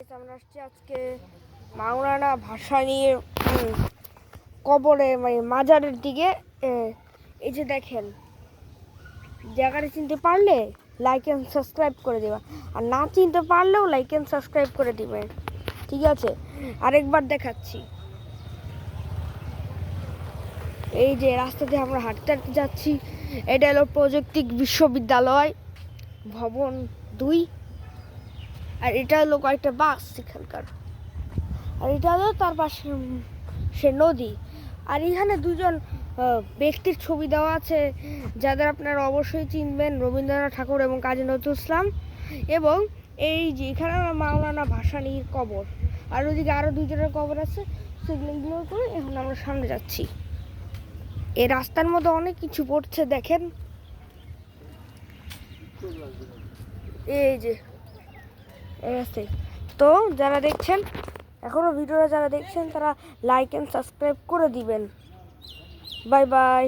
আমরা আসছি আজকে মাওলানা ভাসানীর কবরে মানে মাজারের দিকে। এই যে দেখেন, জায়গাটা চিনতে পারলে লাইক অ্যান্ড সাবস্ক্রাইব করে দেবা, আর না চিনতে পারলেও লাইক অ্যান্ড সাবস্ক্রাইব করে দিবেন, ঠিক আছে? আরেকবার দেখাচ্ছি, এই যে রাস্তা দিয়ে আমরা হাঁটতে হাঁটতে যাচ্ছি। এটা হলো প্রযুক্তি বিশ্ববিদ্যালয় ভবন 2, আর এটা হলো কয়েকটা বাস এখানকার, আর এটা হলো তার পাশে সে নদী। আর এখানে দুজন ব্যক্তির ছবি দেওয়া আছে যাদের আপনারা অবশ্যই চিনবেন, রবীন্দ্রনাথ ঠাকুর এবং কাজী নজরুল ইসলাম। এবং এই যে এখানে মাওলানা ভাসানীর কবর, আর ওদিকে আরও দুজনের কবর আছে। সেগুলো ইগনোর করে এখন আমরা সামনে যাচ্ছি। এই রাস্তার মধ্যে অনেক কিছু পড়ছে, দেখেন এই যে রাস্তায়। তো যারা দেখছেন এখনও ভিডিওটা যারা দেখছেন তারা লাইক অ্যান্ড সাবস্ক্রাইব করে দিবেন। Bye bye.